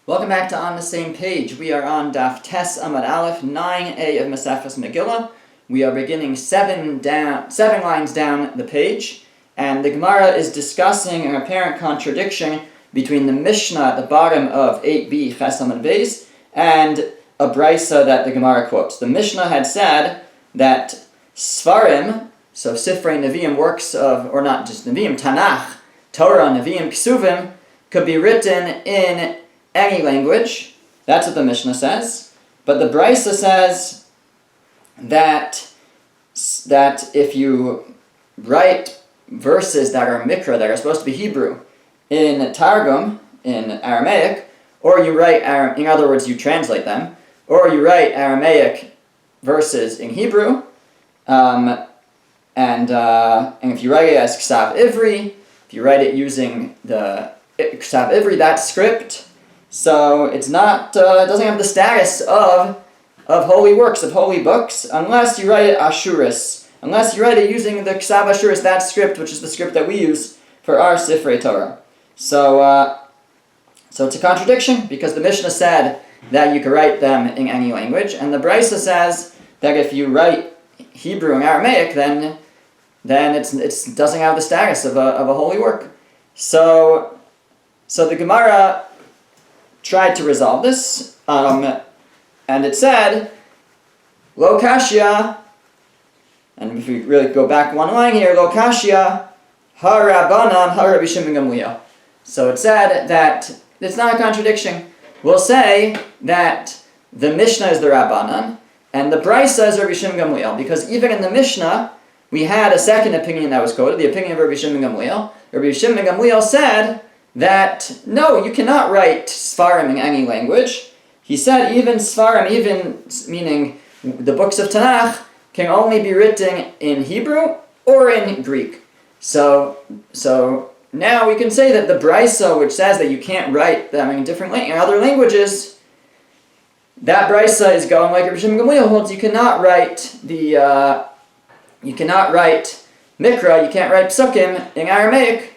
Welcome back to On the Same Page. We are on Daf Tes Amud Aleph, 9a of Masechtas Megillah. We are beginning seven lines down the page, and the Gemara is discussing an apparent contradiction between the Mishnah at the bottom of 8b Ches Amud Beis and a brisa that the Gemara quotes. The Mishnah had said that Sfarim, so Sifrei Nevi'im, works of, or not just Nevi'im, Tanakh, Torah, Nevi'im, Ksuvim, could be written in any language. That's what the Mishnah says. But the brisa says that if you write verses that are mikra, that are supposed to be Hebrew, in Targum, in Aramaic, or you write, in other words, you translate them, or you write Aramaic verses in Hebrew, and if you write it as Ksav Ivri, if you write it using the Ksav Ivri, that script, so it's not, it doesn't have the status of holy works, of holy books, unless you write it Ashuris, unless you write it using the Ksav Ashuris, that script, which is the script that we use for our Sifrei Torah. So it's a contradiction, because the Mishnah said that you could write them in any language, and the Brisa says that if you write Hebrew and Aramaic, then it doesn't have the status of a holy work. So the Gemara tried to resolve this, and it said, Lo Kashya, and if we really go back one line here, Lo Kashya, Ha-Rabbanan, Ha-Rabbi Shimon Gamliel. So it said that it's not a contradiction. We'll say that the Mishnah is the Rabbanan, and the Brisa is Rabbi Shimon Gamliel, because even in the Mishnah, we had a second opinion that was quoted, the opinion of Rabbi Shimon Gamliel. Rabbi Shimon Gamliel said that, no, you cannot write Sfarim in any language. He said even Sfarim, even meaning the books of Tanakh, can only be written in Hebrew or in Greek. So now we can say that the Brisa, which says that you can't write them in other languages, that Brisa is going like Rabbi Shimon Gamliel holds. You cannot write Mikra, you can't write Psukim in Aramaic.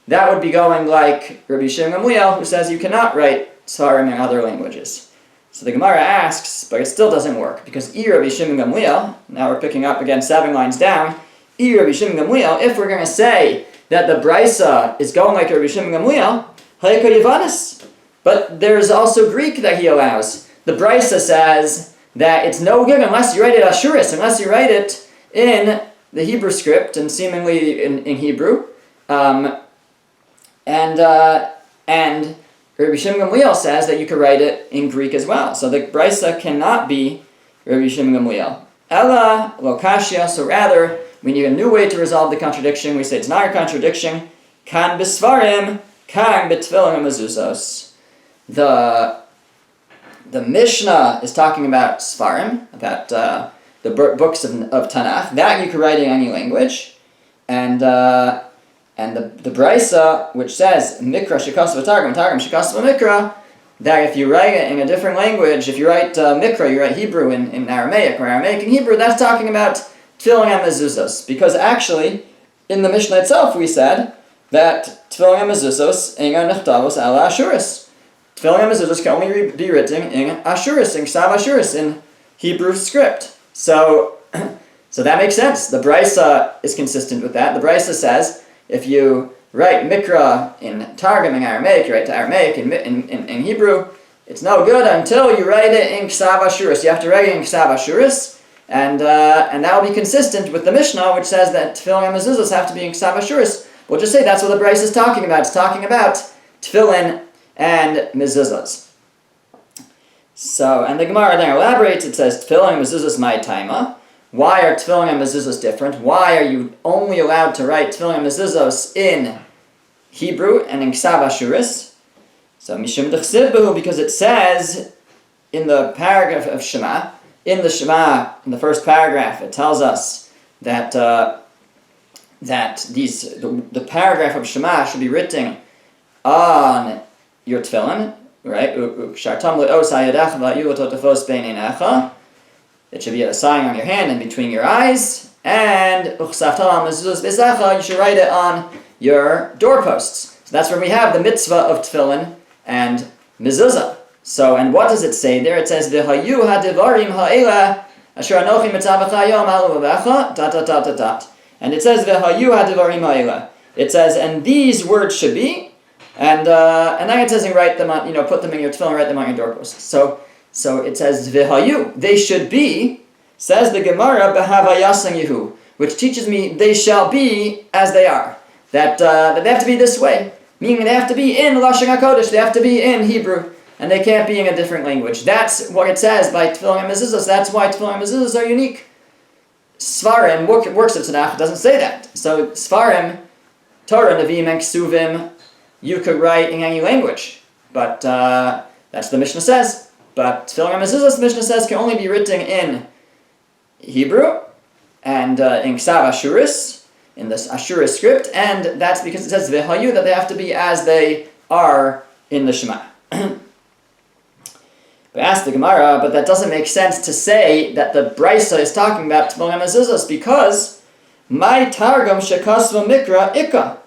That would be going like Rabbi Shimon Gamliel, who says you cannot write Sfarim in other languages. So the Gemara asks, but it still doesn't work, because Rabbi Shimon Gamliel, now we're picking up again 7 lines down, Rabbi Shimon Gamliel, if we're going to say that the Brisa is going like Rabbi Shimon Gamliel, Hayka Yavanis, but there's also Greek that he allows. The Brisa says that it's no good unless you write it Ashuris, unless you write it in the Hebrew script, and seemingly in Hebrew. And Rabbi Shimon Gamliel says that you could write it in Greek as well. So the Brisa cannot be Rabbi Shimon Gamliel. Ella lo kashya, so rather, we need a new way to resolve the contradiction. We say it's not a contradiction. Kan b'sfarim, kan b'tfilim mezuzos. The Mishnah is talking about Sfarim, about the books of Tanakh, that you could write in any language, and the Brisa, which says Mikra shekasav Targum, Targum shekasav Mikra, that if you write it in a different language, if you write Mikra, you write Hebrew in Aramaic, or Aramaic in Hebrew, that's talking about Tefillin and Mezuzos, because actually, in the Mishnah itself, we said that Tefillin and Mezuzos inga nechtavos ala Ashuris. Tefillin and Mezuzos can only be written in Ashuris, in Ksav Ashuris, in Hebrew script. So that makes sense. The Brisa is consistent with that. The Brisa says if you write Mikra in Targum in Aramaic, you write to Aramaic in Hebrew, it's no good until you write it in Ksav Ashuris. You have to write it in Ksav Ashuris, and that will be consistent with the Mishnah, which says that Tefillin and Mezuzos have to be in Ksav Ashuris. We'll just say that's what the Brisa is talking about. It's talking about Tefillin and Mezuzos. So, and the Gemara then elaborates, it says, Tefillin and Mezuzos my taima. Why are Tefillin and Mezuzos different? Why are you only allowed to write Tefillin and Mezuzos in Hebrew and in Ksav Ashuris? So, Mishum Dechsib, because it says in the paragraph of Shema, in the first paragraph, it tells us that the paragraph of Shema should be written on your Tefillin, right? It should be a sign on your hand and between your eyes, and you should write it on your doorposts. So that's where we have the mitzvah of tefillin and mezuzah. So, and what does it say there? It says, V'hayu hadivarim ha'ela asher anochi mitzavecha yom alu v'vecha, dot, dot, dot, dot, dot. And it says, V'hayu hadivarim ha'ela. It says, and these words should be, and then it says, and write them on, put them in your tefillin, write them on your doorposts. So it says, V'hayu, they should be, says the Gemara, B'havayasan Yehu, which teaches me they shall be as they are. That they have to be this way, meaning they have to be in Lashon HaKodesh, they have to be in Hebrew, and they can't be in a different language. That's what it says by tefillin and mezuzahs. That's why tefillin and mezuzahs are unique. Sfarim, works of Tanakh, doesn't say that. So Sfarim, Torah, Nevi'im, and Ksuvim, you could write in any language. But that's the Mishnah says. But tefillin and mezuzahs, the Mishnah says, can only be written in Hebrew and in Ksav Ashuris, in this Ashuris script, and that's because it says V'hayu, that they have to be as they are in the Shema. But ask the Gemara, but that doesn't make sense to say that the Brisa is talking about tefillin and mezuzahs, because my targum shekasva mikra ikka.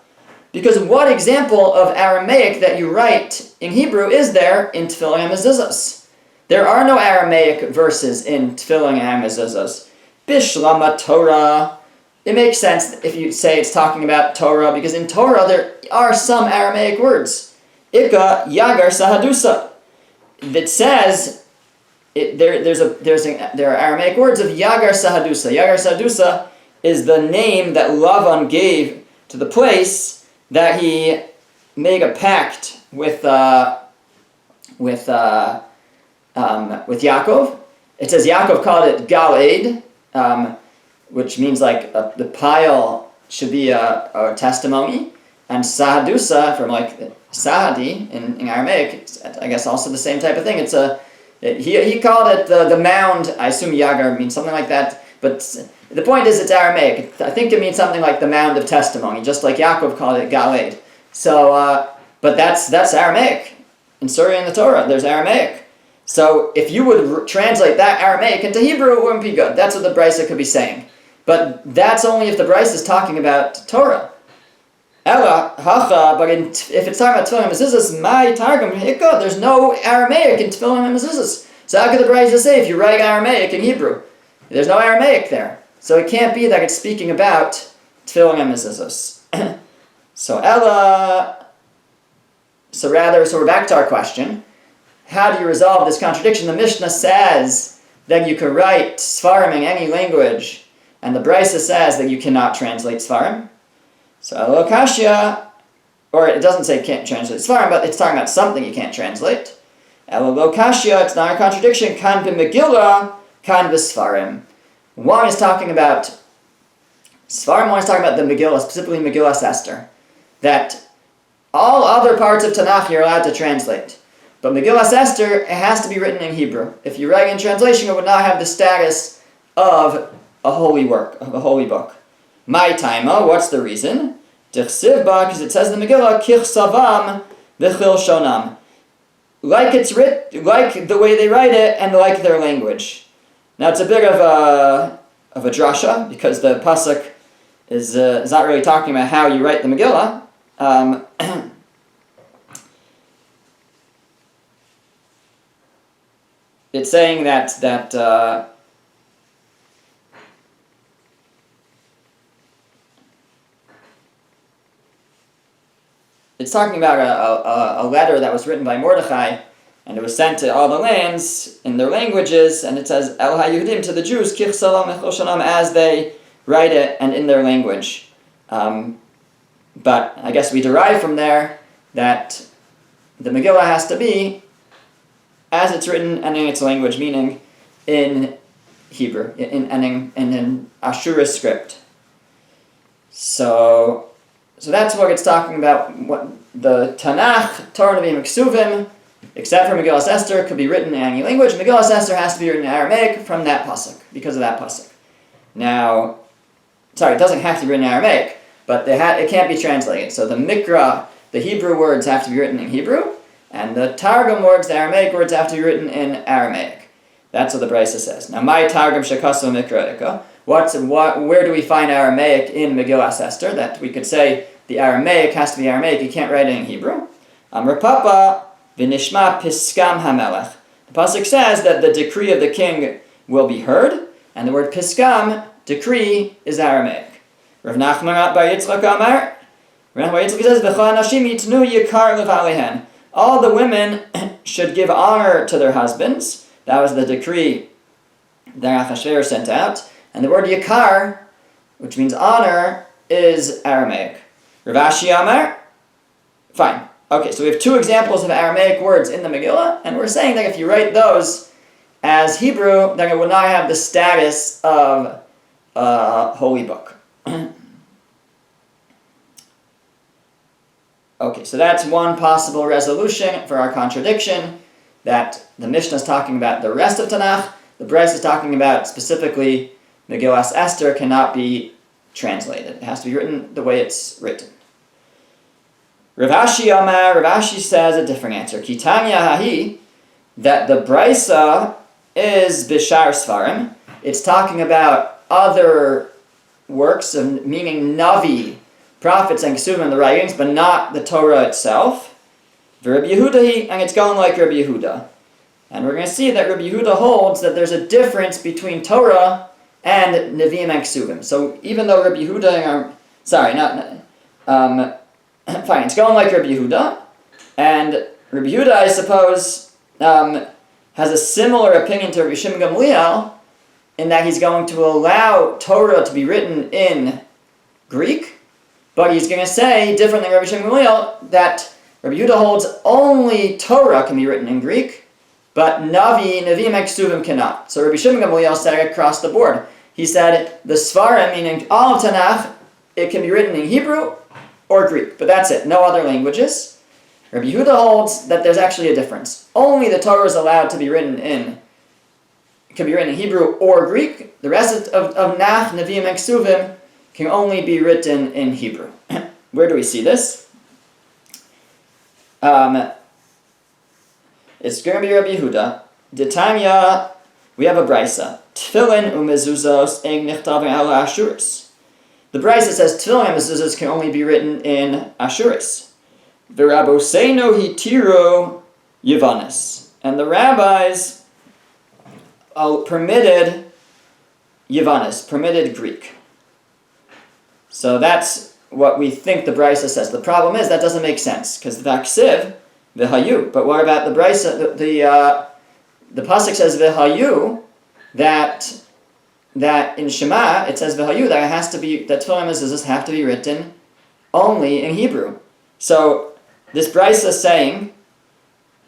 Because what example of Aramaic that you write in Hebrew is there in tefillin and mezuzahs? There are no Aramaic verses in tefillin and mezuzahs. Bishlama Torah. It makes sense if you say it's talking about Torah, because in Torah there are some Aramaic words. Ika yagar sahadusa. That says there are Aramaic words of yagar sahadusa. Yagar sahadusa is the name that Lavan gave to the place that he made a pact with Yaakov. It says Yaakov called it Galed, which means like the pile should be a testimony, and Sahadusa from like Sahadi in Aramaic, it's, I guess also the same type of thing. He called it the mound. I assume Yagar means something like that, but the point is it's Aramaic. I think it means something like the mound of testimony, just like Yaakov called it Galed. So, but that's Aramaic. In Surah and the Torah, there's Aramaic. So if you would translate that Aramaic into Hebrew, it wouldn't be good. That's what the Brisa could be saying. But that's only if the Brisa is talking about Torah. Ella, hacha, but if it's talking about tefillin and mezuzahs, my targum hikka, there's no Aramaic in tefillin and mezuzahs. So how could the Brisa say if you write Aramaic in Hebrew? There's no Aramaic there. So it can't be that it's speaking about tefillin and mezuzahs. So we're back to our question. How do you resolve this contradiction? The Mishnah says that you could write Sfarim in any language, and the Brisa says that you cannot translate Sfarim. So Elokashia, or it doesn't say can't translate Sfarim, but it's talking about something you can't translate. Elokashia, it's not a contradiction. Kan b'Megillah, kan b'Sfarim. One is talking about Sfarim, one is talking about the Megillah, specifically Megillah Esther. That all other parts of Tanakh you're allowed to translate. But Megillah Esther, it has to be written in Hebrew. If you write in translation, it would not have the status of a holy work, of a holy book. My taima, what's the reason? Dichsivba, because it says in the Megillah, kichsavam v'chil shonam. Like it's written, like the way they write it, and like their language. Now it's a bit of a drasha, because the pasuk is not really talking about how you write the Megillah. It's saying that it's talking about a letter that was written by Mordechai, and it was sent to all the lands in their languages, and it says El HaYehudim, to the Jews, Kich Salam Echol Shalom, as they write it and in their language. But I guess we derive from there that the Megillah has to be as it's written and in its language, meaning in Hebrew, in Ashuris script. So that's what it's talking about. What the Tanakh, Torah, Nevi'im, Ksuvim, except for Megillah Esther, could be written in any language. Megillah Esther has to be written in Aramaic from that pasuk, because of that pasuk. Now, it doesn't have to be written in Aramaic, but it can't be translated. So the Mikra, the Hebrew words have to be written in Hebrew, and the Targum words, the Aramaic words, have to be written in Aramaic. That's what the Brisa says. Now, my Targum shekasu mikra ika. Where do we find Aramaic in Megillah Esther? That we could say the Aramaic has to be Aramaic. You can't write it in Hebrew. Amr Papa, v'nishma piskam hamelech. The pasuk says that the decree of the king will be heard, and the word piskam, decree, is Aramaic. Rav Nachman bar Yitzchak Amar, Rav Nachman bar Yitzchak says, v'chol hanashim yitnu yikar levalehen. All the women should give honor to their husbands. That was the decree that Achashverosh sent out. And the word yikar, which means honor, is Aramaic. Rav Ashi Amar, fine. Okay, so we have two examples of Aramaic words in the Megillah, and we're saying that if you write those as Hebrew, then it will not have the status of a holy book. Okay, so that's one possible resolution for our contradiction, that the Mishnah is talking about the rest of Tanakh, the Bryce is talking about specifically Megillas Esther cannot be translated. It has to be written the way it's written. Rav Ashi Amar, Rav Ashi says a different answer. Kitanya Hahi, that the Brisa is Bishar Svarim. It's talking about other works, meaning Navi, prophets and Kesuvim, the writings, but not the Torah itself. Rabbi Yehuda, and it's going like Rabbi Yehuda. And we're going to see that Rabbi Yehuda holds that there's a difference between Torah and Nevi'im and Kesuvim. So even though Rabbi Yehuda, fine, it's going like Rabbi Yehuda, and Rabbi Yehuda, I suppose, has a similar opinion to Rabbi Shimon Gamliel, in that he's going to allow Torah to be written in Greek, but he's going to say, different than Rabbi Shimon Gamliel, that Rabbi Yehuda holds only Torah can be written in Greek, but Nevi'im and Kesuvim cannot. So Rabbi Shimon Gamliel said it across the board. He said the Svarim, meaning all of Tanakh, it can be written in Hebrew or Greek, but that's it, no other languages. Rabbi Yehuda holds that there's actually a difference. Only the Torah is allowed to be written in, can be written in Hebrew or Greek. The rest of Nach, Nevi'im, and Kesuvim can only be written in Hebrew. Where do we see this? It's going to be Rabbi Yehuda. D'Tanya, we have a brisa. Tefillin u'mezuzos eng nichtavim ala ashuris. The brisa says tefillin and mezuzos can only be written in ashuris. V'raboseinu hitiro Yavanis. And the rabbis permitted Yavanis, permitted Greek. So that's what we think the brisa says. The problem is that doesn't make sense, because the vaksiv, v'hayu. But what about the brisa? The pasuk says v'hayu, that in Shema it says v'hayu, that it has to be, that tefillin and mezuzos have to be written only in Hebrew. So this brisa is saying,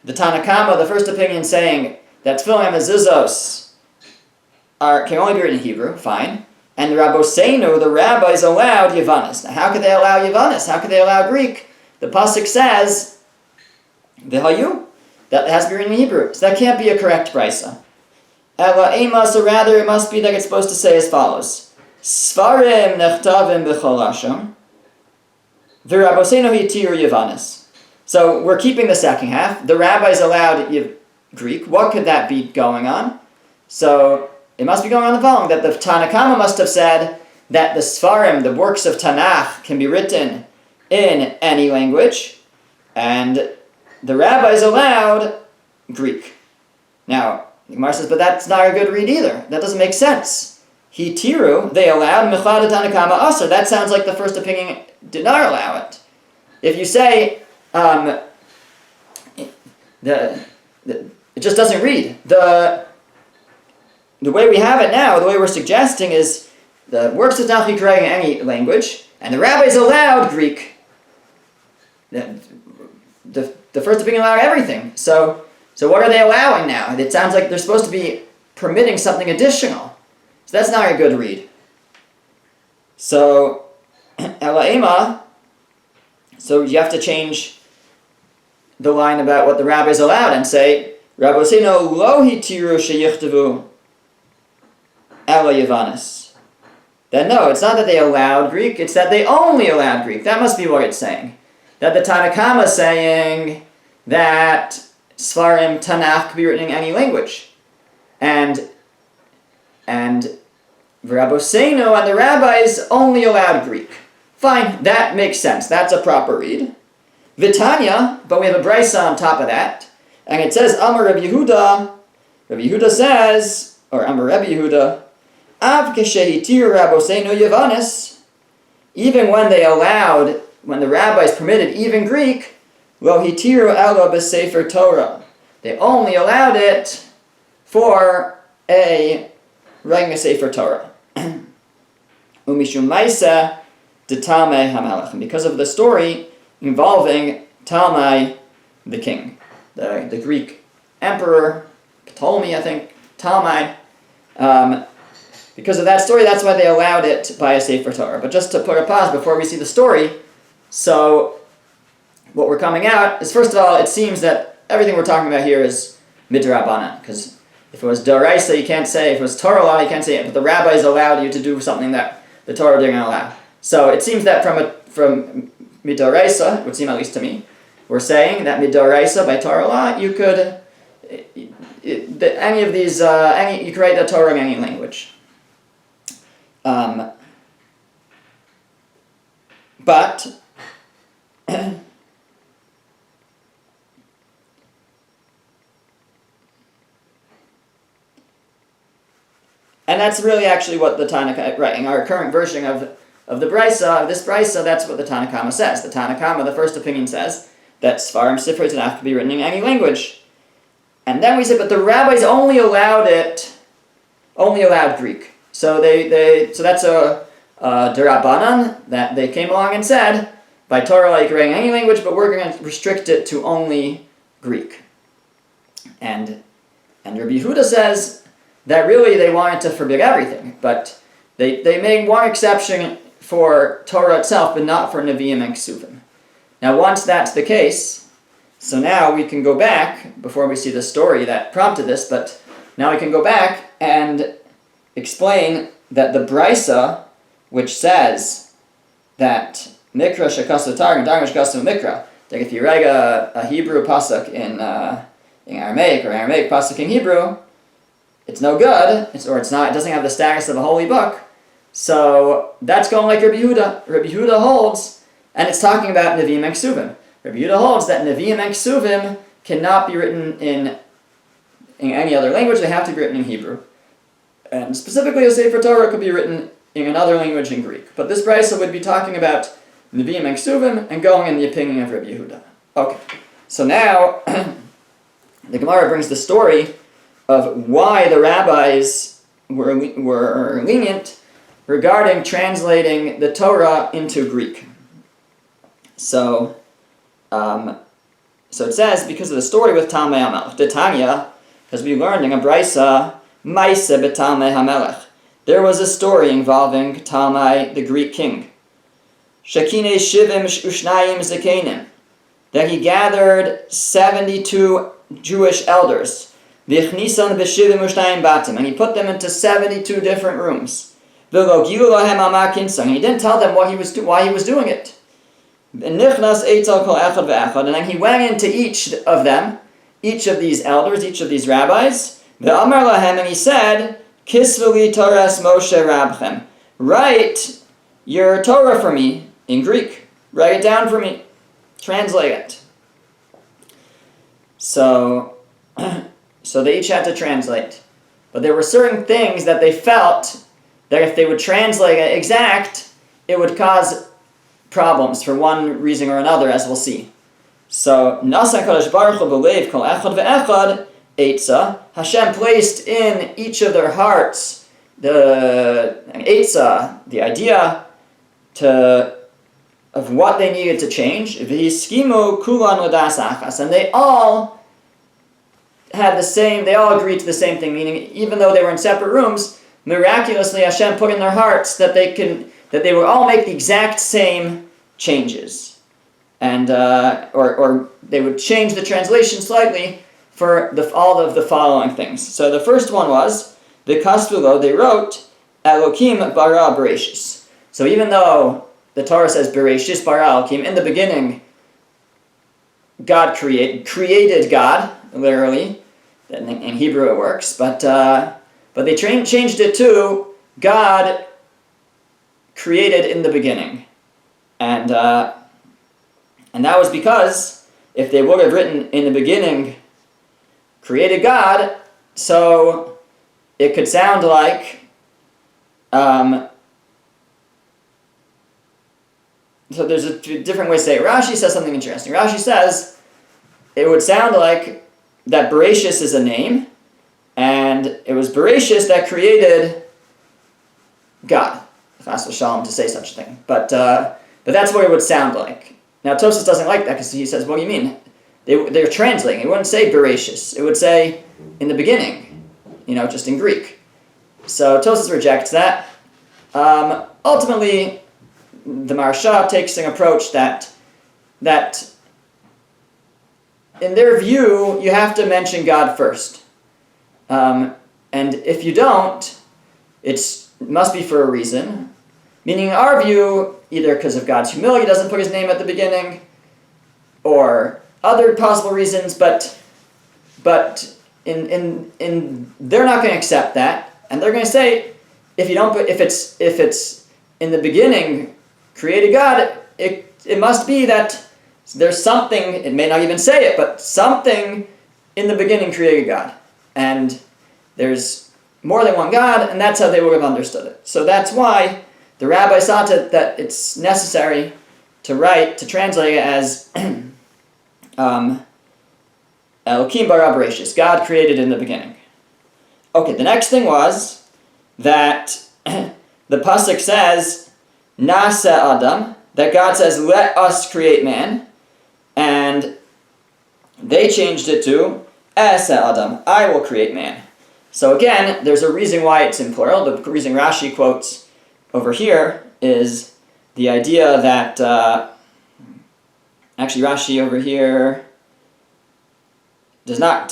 the Tanakama, the first opinion, saying that tefillin and mezuzos can only be written in Hebrew, fine. And the Rabboseinu, the rabbis, allowed Yavanis. Now, how could they allow Yavanis? How could they allow Greek? The pasuk says, V'hayu, that has to be written in Hebrew. So that can't be a correct brisa. Ela ema, so rather it must be that it's supposed to say as follows. Svarim nechtavim b'chol hasham, v'Rabboseinu hitir Yavanis. So we're keeping the second half. The rabbis allowed Greek. What could that be going on? So it must be going on the following, that the Tanakama must have said that the Svarim, the works of Tanakh, can be written in any language, and the rabbis allowed Greek. Now, the Gemara says, but that's not a good read either. That doesn't make sense. Hitiru, they allowed, Mechad Tanakama Asr. That sounds like the first opinion did not allow it. If you say, it just doesn't read. The way we have it now, the way we're suggesting is the works of Tanakh can in any language, and the rabbis allowed Greek. The first opinion allowed everything. So what are they allowing now? It sounds like they're supposed to be permitting something additional. So that's not a good read. So, Ela so you have to change the line about what the rabbis allowed and say, Rabboseinu lo hitiru sheyichtavu Ela Yavanis. Then no, it's not that they allowed Greek, it's that they only allowed Greek. That must be what it's saying. That the Tanakama is saying that Svarim Tanakh can be written in any language. And Rabboseinu and the rabbis only allowed Greek. Fine, that makes sense. That's a proper read. Vitanya, but we have a brisa on top of that, and it says Amar Rabbi Yehuda. Rabbi Yehuda says, or Amar Rabbi Yehuda, Av keshehitir Rabboseinu Yavanis, even when the rabbis permitted even Greek, lo hitiru elo b'sefer Torah, they only allowed it for writing a sefer Torah. Umishum Maisa de Talmai Hamelech, and because of the story involving Talmai, the king, the Greek emperor, Ptolemy, I think, Talmai. Because of that story, that's why they allowed it by a Sefer Torah. But just to put a pause before we see the story, so what we're coming out is, first of all, it seems that everything we're talking about here is midrabanan, because if it was Doraisa, you can't say, if it was Torah law, you can't say it, but the rabbis allowed you to do something that the Torah didn't allow. So it seems that from midoraisa, it would seem at least to me, we're saying that midoraisa, by Torah law, you could, any of these, you could write the Torah in any language. But and that's really actually what the Tanakh, right, in our current version of the Brisa, this Brisa, that's what the Tanna Kama says. The Tanna Kama, the first opinion, says that Sfarim Sifrei Tanakh could be written in any language. And then we say, but the rabbis only allowed Greek. So so that's a derabanan, that they came along and said, by Torah you can write in any language, but we're going to restrict it to only Greek. And Rabbi Yehuda says that really they wanted to forbid everything, but they made one exception for Torah itself, but not for Nevi'im and Ksuvim. Now once that's the case, so now we can go back, before we see the story that prompted this, but now we can go back and explain that the Brisa, which says that Mikra shekasu tar and Darma shekasu Mikra, like if you write a Hebrew pasuk in Aramaic, or Aramaic pasuk in Hebrew, it's no good, it doesn't have the status of a holy book. So that's going like Rabbi Yehuda. Rabbi Yehuda holds, and it's talking about Nevi'im and Ksuvim. Rabbi Yehuda holds that Nevi'im and Ksuvim cannot be written in any other language, they have to be written in Hebrew. And specifically a Sefer Torah could be written in another language, in Greek. But this Brisa would be talking about Nevi'im and Ksuvim and going in the opinion of Rabbi Yehuda. Okay, so now the Gemara brings the story of why the rabbis were lenient regarding translating the Torah into Greek. So it says, because of the story with Talmai HaMelech, the Tanya, because we learned in a Brisa, Maise beTalmai HaMelech, there was a story involving Talmai, the Greek king. Shekine Shivim Ushnayim Zekenim, that he gathered 72 Jewish elders, Vichnisan b'Shivim Ushnayim Batim, and he put them into 72 different rooms. V'lo gilu lahem al ma kinsan, and he didn't tell them why he was doing it. V'nichnas eitzal kol echad ve'echad, and then he went into each of these elders, each of these rabbis, ve'amar lahem, and he said, Kisveli Toras Moshe Rabchem, write your Torah for me in Greek. Write it down for me. Translate it. So they each had to translate. But there were certain things that they felt that if they would translate it exact, it would cause problems for one reason or another, as we'll see. So, Nasa Kadosh Baruch Hu b'leiv kol echad ve'echad Eitzah, Hashem placed in each of their hearts the idea of what they needed to change. V'hiskimu kulan l'das achas, and they all agreed to the same thing, meaning even though they were in separate rooms, miraculously Hashem put in their hearts that they would all make the exact same changes. And or they would change the translation slightly for all of the following things. So the first one was, the Kasvulo, they wrote, Elokim bara Bereshis. So even though the Torah says Bereshis bara Elokim, in the beginning, God created God, literally, in Hebrew it works, but they changed it to God created in the beginning. And And that was because if they would have written in the beginning, created God, so it could sound like, so there's a different way to say it. Rashi says something interesting. Rashi says it would sound like that Bereshis is a name, and it was Bereshis that created God. Chas v'shalom to say such a thing. But that's what it would sound like. Now Tosfos doesn't like that because he says, what do you mean? They're translating. It wouldn't say Bereshis. It would say in the beginning, just in Greek. So Tosfos rejects that. Ultimately, the Maharsha takes an approach that in their view, you have to mention God first. And if you don't, it must be for a reason. Meaning, in our view, either because of God's humility, he doesn't put his name at the beginning, or other possible reasons, but in they're not going to accept that, and they're going to say, if it's in the beginning created God, it must be that there's something, it may not even say it, but something in the beginning created God. And there's more than one God, and that's how they would have understood it. So that's why the rabbis thought that it's necessary to translate it as Elokim bara Bereshis, God created in the beginning. Okay, the next thing was that the pasuk says, Nase Adam, that God says, let us create man, and they changed it to Ese Adam, I will create man. So again, there's a reason why it's in plural. The reason Rashi quotes over here is the idea that, actually Rashi over here does not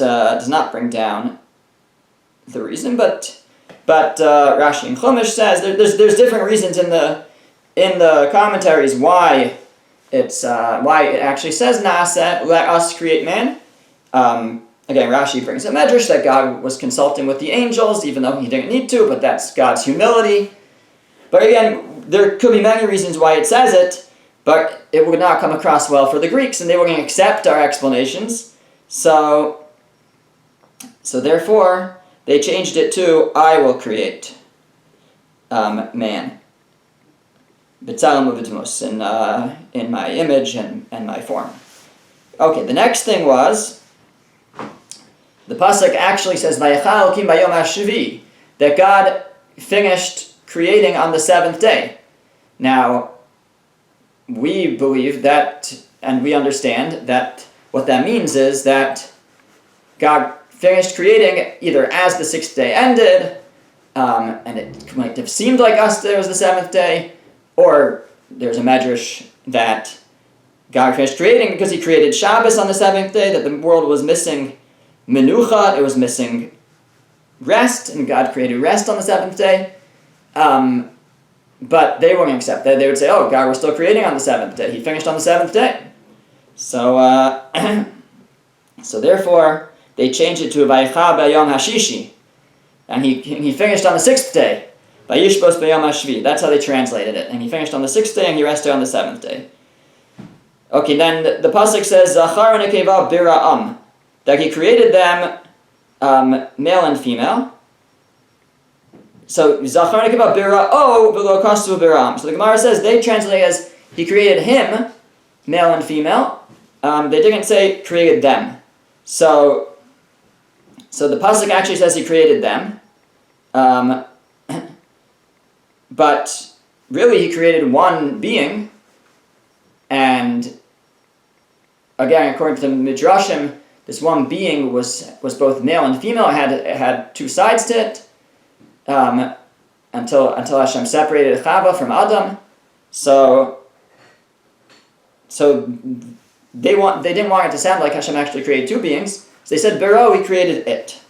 bring down the reason, but Rashi in Chumash says there's different reasons in the commentaries why it actually says Na'aseh, let us create man. Again, Rashi brings a medrash that God was consulting with the angels, even though he didn't need to, but that's God's humility. But again, there could be many reasons why it says it, but it would not come across well for the Greeks, and they were going to accept our explanations. So therefore, they changed it to, I will create man. B'tzelem u'b'demos, in my image and my form. Okay, the next thing was, the pasuk actually says, Vayechal Elokim bayom hashvi, that God finished creating on the seventh day. Now, we believe that, and we understand that what that means is that God finished creating either as the sixth day ended, and it might have seemed like us that it was the seventh day, or there's a medrash that God finished creating because he created Shabbos on the seventh day, that the world was missing menucha, it was missing rest, and God created rest on the seventh day. But they wouldn't accept that. They would say, oh, God, we're still creating on the seventh day. He finished on the seventh day. So, so therefore, they changed it to Vayicha b'yom hashishi. And he finished on the sixth day. Vayishbos b'yom hashvi. That's how they translated it. And he finished on the sixth day, and he rested on the seventh day. Okay, then the pasuk says, Zachar nekeva bira'am, that he created them male and female. So Zachar nekeva bira'o v'lo kastu bira'am. So the Gemara says they translate as he created him, male and female. They didn't say created them. So the pasuk actually says he created them. But really he created one being, and again, according to the Midrashim, this one being was both male and female. It had two sides to it, until Hashem separated Chava from Adam. So they didn't want it to sound like Hashem actually created two beings. So they said, Bero, he created it.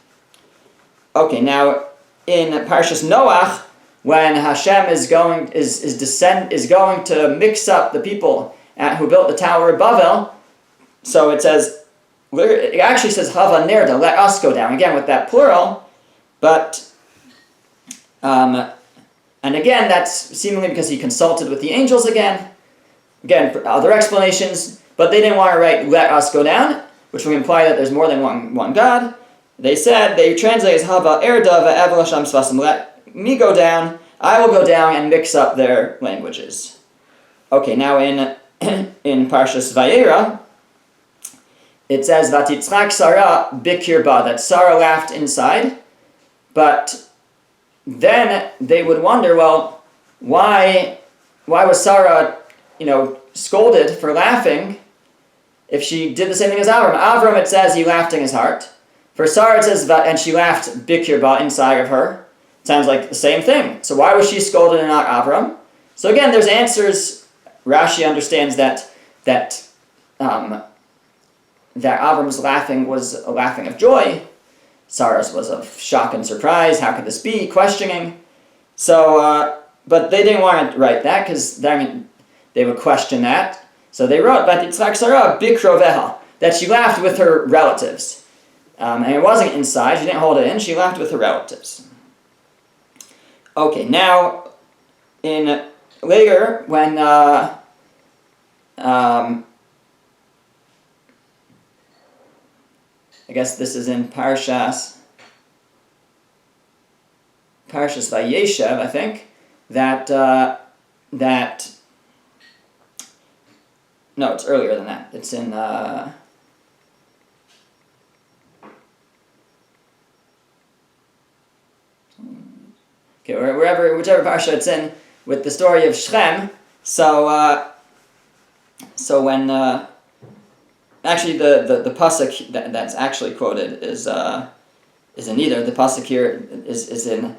Okay, now in Parshas Noach, when Hashem is going to mix up the people who built the Tower of Babel, so it actually says Hava Nerda, let us go down, again with that plural, but and again that's seemingly because he consulted with the angels again, other explanations, but they didn't want to write "let us go down," which would imply that there's more than one God. They translate as Hava Erda ve'evel Hashem Svasim. Let me go down. I will go down and mix up their languages. Okay, now in Parshas Vayera, it says Vatitzrak Sarah bikirba, that Sarah laughed inside, but then they would wonder, well, why was Sarah, scolded for laughing if she did the same thing as Avram? Avram, it says he laughed in his heart. For Sarah, it says and she laughed bikirba, inside of her. Sounds like the same thing. So why was she scolded and not Avram? So again, there's answers. Rashi understands that Avram's laughing was a laughing of joy. Sarah's was of shock and surprise. How could this be? Questioning. So, but they didn't want to write that because they would question that. So they wrote, "Vatitzrak Sarah bikroveha," that she laughed with her relatives. And it wasn't inside. She didn't hold it in. She laughed with her relatives. Okay, now, later, when I guess this is in Parshas Vayeshev, I think, no, it's earlier than that. It's in whichever parsha it's in, with the story of Shechem. So when actually the pasuk that's actually quoted is in either. The pasuk here is in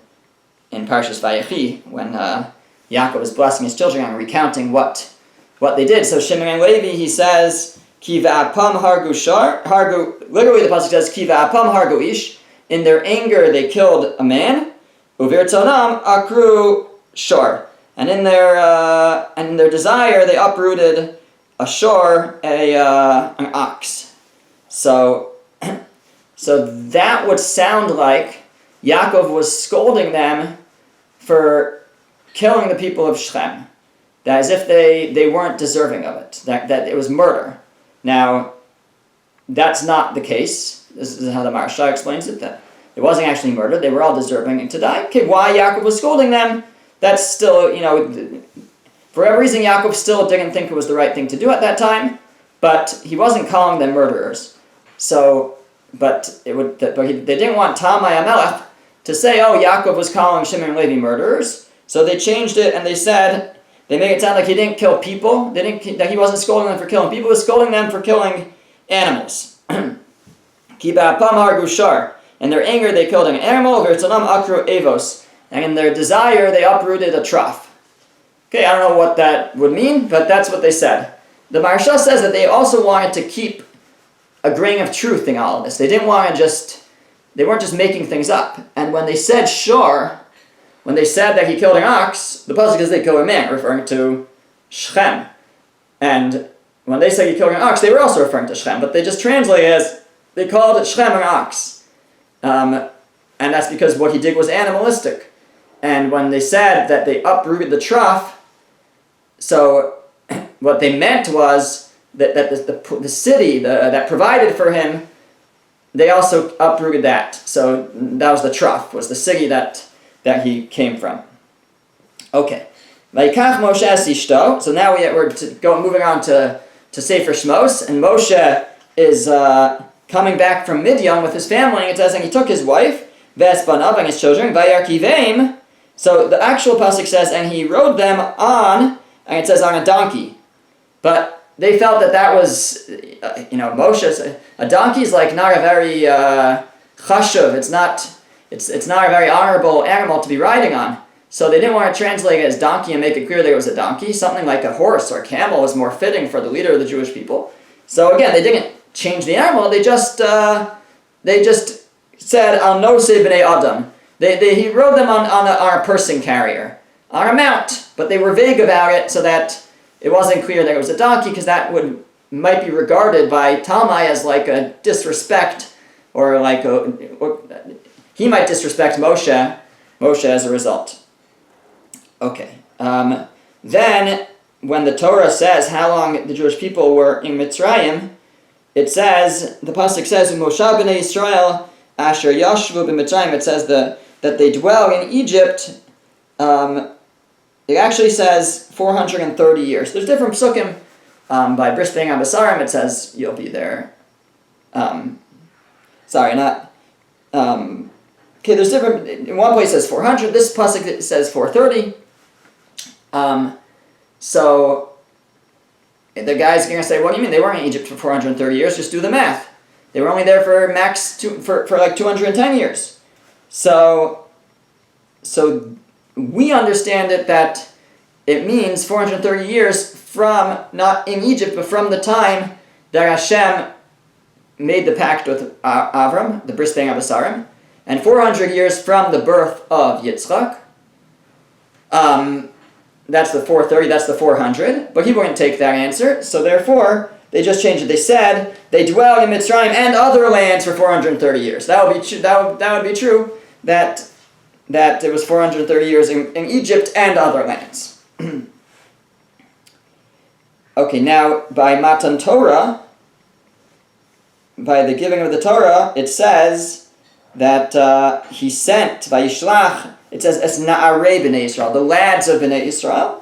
Parshas Vayechi, when Yaakov is blessing his children and recounting what they did. So Shimon and Levi, he says, "Ki va'apam hargu hargu." Literally, the pasuk says, "Ki va'apam hargu ish." In their anger, they killed a man. Uvirtonam akru shor, and in their desire they uprooted a shor, an ox. So that would sound like Yaakov was scolding them for killing the people of Shechem, that as if they weren't deserving of it, that it was murder. Now, that's not the case. This is how the Maharsha explains it, that it wasn't actually murder. They were all deserving to die. Okay, why Yaakov was scolding them, that's still, for whatever reason, Yaakov still didn't think it was the right thing to do at that time, but he wasn't calling them murderers. So, they didn't want Talmai HaMelech to say, oh, Yaakov was calling Shimon and Levi murderers. So they changed it and they said, they make it sound like he didn't kill people. That he wasn't scolding them for killing people. He was scolding them for killing animals. Ki ba'apam hargu shar. In their anger, they killed an animal. V'irtzonam akru evos. And in their desire, they uprooted a trough. Okay, I don't know what that would mean, but that's what they said. The Maharsha says that they also wanted to keep a grain of truth in all of this. They didn't want to they weren't just making things up. And when they said shor, when they said that he killed an ox, the pasuk says they killed a man, referring to Shechem. And when they said he killed an ox, they were also referring to Shechem, but they just translate it as, they called it Shechem an ox. And that's because what he did was animalistic. And when they said that they uprooted the trough, so what they meant was that the city that provided for him, they also uprooted that. So that was the trough, was the city that he came from. Okay. Vayikach Moshe es ishto. So now we're moving on to Sefer Shmos, and Moshe is coming back from Midian with his family, and it says, and he took his wife, Ves banav, and his children, Vayarkiveim. So the actual pasuk says, and he rode them on, and it says on a donkey. But they felt that was, Moshe's, a donkey is like not a very chashuv. It's not a very honorable animal to be riding on. So they didn't want to translate it as donkey and make it clear that it was a donkey. Something like a horse or a camel was more fitting for the leader of the Jewish people. So again, they didn't change the animal. They just said al nosei b'nei adam. He rode them on a person carrier, on a mount, but they were vague about it so that it wasn't clear that it was a donkey, because that might be regarded by Talmai as like a disrespect, or like he might disrespect Moshe as a result. Okay. Then when the Torah says how long the Jewish people were in Mitzrayim, it says, the pasuk says, Moshe b'nei Yisrael asher yashvu b'Mitzrayim, it says that they dwell in Egypt. It actually says 430 years. There's different psukim. By Bris being on Basarim, it says you'll be there. There's different. In one place it says 400. This pasuk says 430. So the guy's going to say, "What do you mean? They weren't in Egypt for 430 years? Just do the math. They were only there for for like 210 years." So we understand it that it means 430 years from, not in Egypt, but from the time that Hashem made the pact with Avram, the Bris Bein Abasarim, and 400 years from the birth of Yitzchak. That's the 430, that's the 400, but he wouldn't take that answer, so therefore they just changed it. They said they dwell in Mitzrayim and other lands for 430 years. That would be true. That would be true. That it was 430 years in Egypt and other lands. Okay, now by Matan Torah, by the giving of the Torah, it says that he sent, Vayishlach, it says, Es na'arei b'nei Yisrael, the lads of b'nei Yisrael,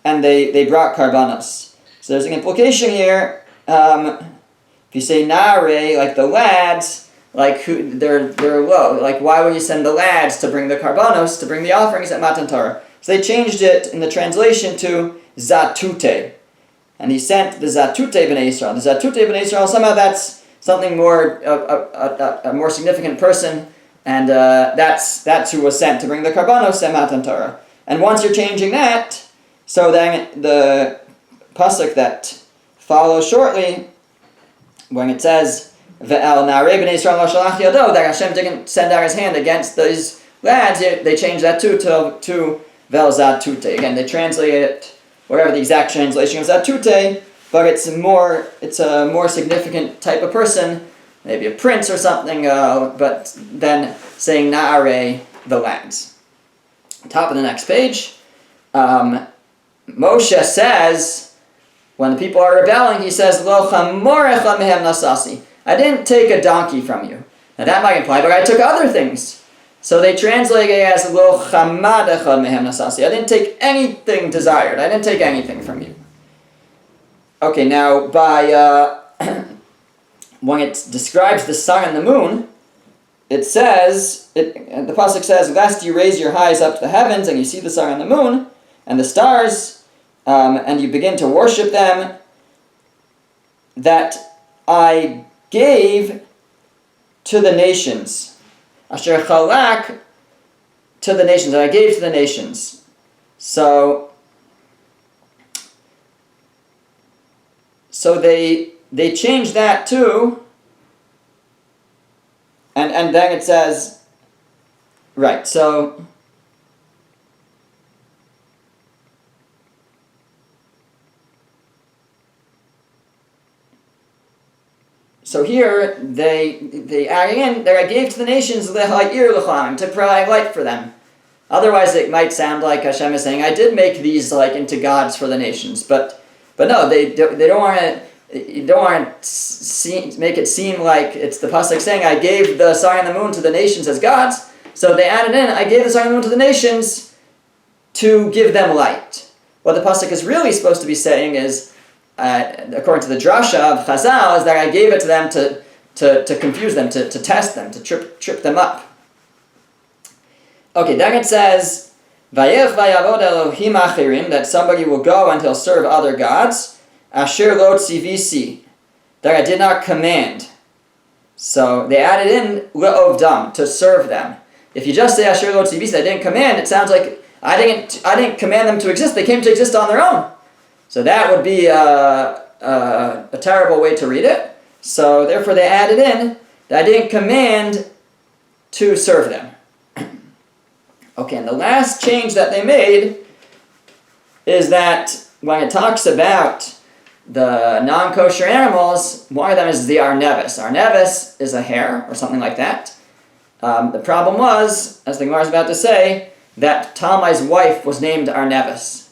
and they brought karbanos. So there's an implication here. If you say na'arei, like the lads, like who they're low. Like why would you send the lads to bring the karbanos, to bring the offerings at Matan Torah? So they changed it in the translation to Zatute. And he sent the Zatute b'nei Yisrael. The Zatute b'nei Yisrael, somehow that's something more, a more significant person, and that's who was sent to bring the karbanos at Matan Torah. And once you're changing that, so then the pasuk that follows shortly, when it says Ve'el na'arei b'nei Yisrael lo shalach yado, that Hashem didn't send out His hand against these lads, they changed that to Ve'el Zatute. Again, they translate it whatever the exact translation of Zatute, but it's a more significant type of person, maybe a prince or something, but then saying Na'arei, the lands. Top of the next page, Moshe says, when the people are rebelling, he says, Lo chamorecha mehem nasasi. I didn't take a donkey from you. Now that might imply, but I took other things. So they translate it as Lo chamadecha mehem nasasi. I didn't take anything desired. I didn't take anything from you. Okay, now by when it describes the sun and the moon, it says, the pasuk says, lest you raise your eyes up to the heavens and you see the sun and the moon and the stars, and you begin to worship them, that I gave to the nations. Asher chalak to the nations, that I gave to the nations. So they changed that too, and then it says, right, so here they add in that I gave to the nations to provide light for them. Otherwise, it might sound like Hashem is saying, I did make these like into gods for the nations, but no, they don't want to. You don't want to make it seem like it's the pasuk saying, I gave the sun and the moon to the nations as gods. So they added in, I gave the sun and the moon to the nations to give them light. What the pasuk is really supposed to be saying is, according to the drasha of Chazal, is that I gave it to them to confuse them, to test them, to trip them up. Okay, then it says, Vayelch vayavod Elohim achirim, that somebody will go and he'll serve other gods. Asher lo tzivisi, that I did not command. So they added in le'ovdam, to serve them. If you just say Asher lo tzivisi, I didn't command, it sounds like I didn't command them to exist. They came to exist on their own. So that would be a terrible way to read it. So therefore they added in that I didn't command to serve them. Okay, and the last change that they made is that when it talks about the non-kosher animals, one of them is the arnevis. Arnevis is a hare, or something like that. The problem was, as the Gemara is about to say, that Talmai's wife was named Arnevis.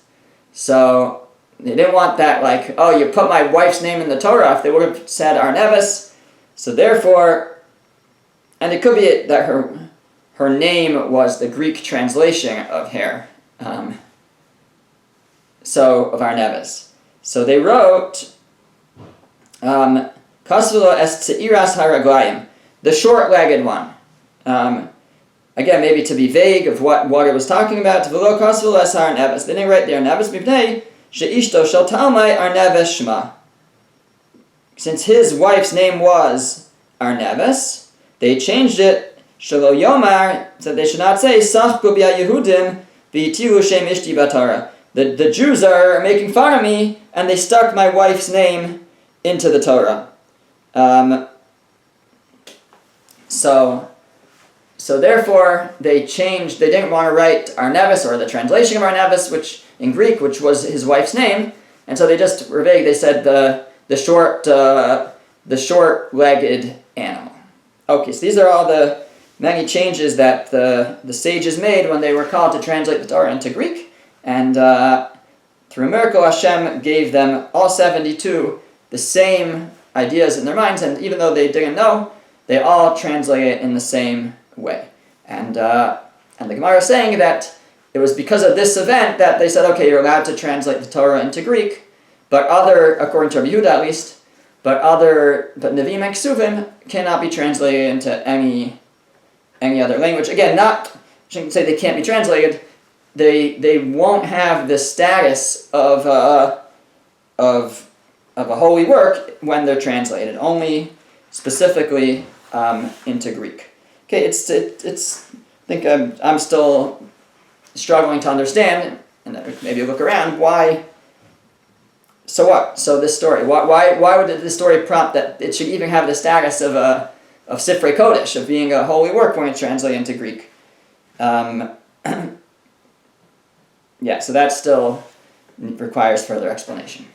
So They didn't want that, like, oh, you put my wife's name in the Torah. If they would have said Arneves, so therefore, and it could be that her name was the Greek translation of hair, of Arneves. So they wrote, Kasvula es Tzeiras haraglayim, the short-legged one. Again, maybe to be vague of what it was talking about. V'lo kasvula es Arneves. They didn't write the Arneves mipnei she'ishto shel talmai Arneves shema. Since his wife's name was Arneves, they changed it, Shelo Yomar, so they should not say, Sachku b'ya Yehudim v'yitilu shem ishti batara. The Jews are making fun of me, and they stuck my wife's name into the Torah. So therefore, they changed, they didn't want to write Arneves, or the translation of Arneves, which in Greek, which was his wife's name, and so they just were vague, they said the short-legged animal. Okay, so these are all the many changes that the sages made when they were called to translate the Torah into Greek, and through a miracle, Hashem gave them, all 72, the same ideas in their minds, and even though they didn't know, they all translate it in the same way. And the Gemara is saying that it was because of this event that they said, okay, you're allowed to translate the Torah into Greek, but according to Rabbi Yehuda at least, but Nevi'im and Ksuvim cannot be translated into any other language. Again, I shouldn't say they can't be translated. They won't have the status of a holy work when they're translated, only specifically into Greek. Okay, it's I think I'm still struggling to understand, and maybe look around why. So what? So this story. Why would this story prompt that it should even have the status of Sifrei Kodesh, of being a holy work when it's translated into Greek? Yeah, so that still requires further explanation.